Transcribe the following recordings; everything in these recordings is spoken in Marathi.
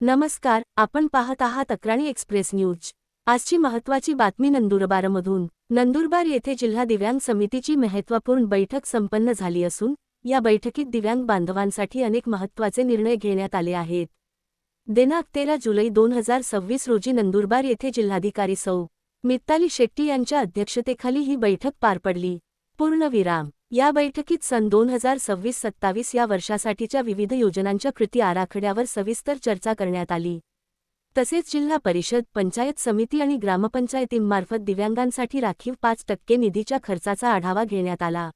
नमस्कार, आपण पाहत आहात अक्राणी एक्सप्रेस न्यूज। आजची महत्त्वाची बातमी नंदुरबारमधून। नंदुरबार येथे जिल्हा दिव्यांग समितीची महत्त्वपूर्ण बैठक संपन्न झाली असून या बैठकीत दिव्यांग बांधवांसाठी अनेक महत्त्वाचे निर्णय घेण्यात आले आहेत। दिनांक 13 जुलै 2026 रोजी नंदुरबार येथे जिल्हाधिकारी सौ. मिताली शेट्टी यांच्या अध्यक्षतेखाली ही बैठक पार पडली। पूर्णविराम। या बैठकीत सन 2026-27 या वर्षासाठीच्या विविध योजनांच्या कृती आराखड्यावर सविस्तर चर्चा करण्यात आली। तसेच जिल्हा परिषद, पंचायत समिती आणि ग्रामपंचायतींमार्फत दिव्यांगांसाठी राखीव 5% निधीच्या खर्चाचा आढावा घेण्यात आला।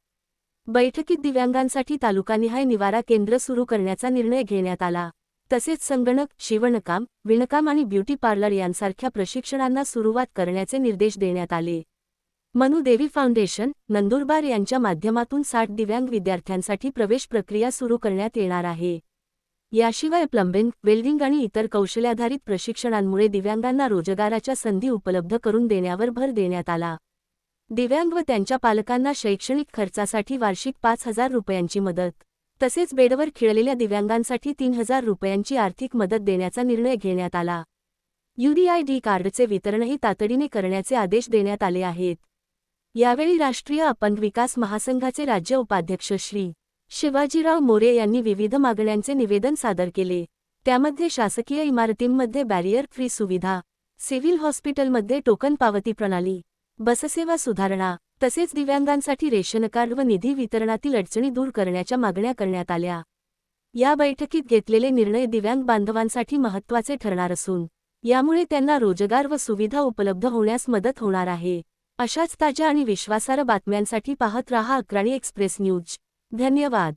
बैठकीत दिव्यांगांसाठी तालुकानिहाय निवारा केंद्र सुरू करण्याचा निर्णय घेण्यात आला। तसेच संगणक, शिवणकाम, विणकाम आणि ब्युटी पार्लर यांसारख्या प्रशिक्षणांना सुरुवात करण्याचे निर्देश देण्यात आले। मनु देवी फाउंडेशन, नंदुरबार यांच्या माध्यमातून 60 दिव्यांग विद्यार्थ्यांसाठी प्रवेश प्रक्रिया सुरू करण्यात येणार आहे। याशिवाय प्लंबिंग, वेल्डिंग आणि इतर कौशल्याधारित प्रशिक्षणांमुळे दिव्यांगांना रोजगाराच्या संधी उपलब्ध करून देण्यावर भर देण्यात आला। दिव्यांग व त्यांच्या पालकांना शैक्षणिक खर्चासाठी वार्षिक 5,000 रुपयांची मदत, तसेच बेडवर खिळलेल्या दिव्यांगांसाठी 3,000 रुपयांची आर्थिक मदत देण्याचा निर्णय घेण्यात आला। UDID कार्डचे वितरणही तातडीने करण्याचे आदेश देण्यात आले आहेत। यावेळी राष्ट्रीय अपंग विकास महासंघाचे राज्य उपाध्यक्ष श्री. शिवाजीराव मोरे यांनी विविध मागण्यांचे निवेदन सादर केले। त्यामध्ये शासकीय इमारतींमध्ये बॅरियर फ्री सुविधा, सिव्हिल हॉस्पिटलमध्ये टोकन पावती प्रणाली, बससेवा सुधारणा, तसेच दिव्यांगांसाठी रेशन कार्ड व निधी वितरणातील अडचणी दूर करण्याच्या मागण्या करण्यात आल्या। या बैठकीत घेतलेले निर्णय दिव्यांग बांधवांसाठी महत्त्वाचे ठरणार असून यामुळे त्यांना रोजगार व सुविधा उपलब्ध होण्यास मदत होणार आहे। अशाच ताज्या आणि विश्वासार्ह बातम्यांसाठी पाहत रहा अक्राणी एक्सप्रेस न्यूज। धन्यवाद।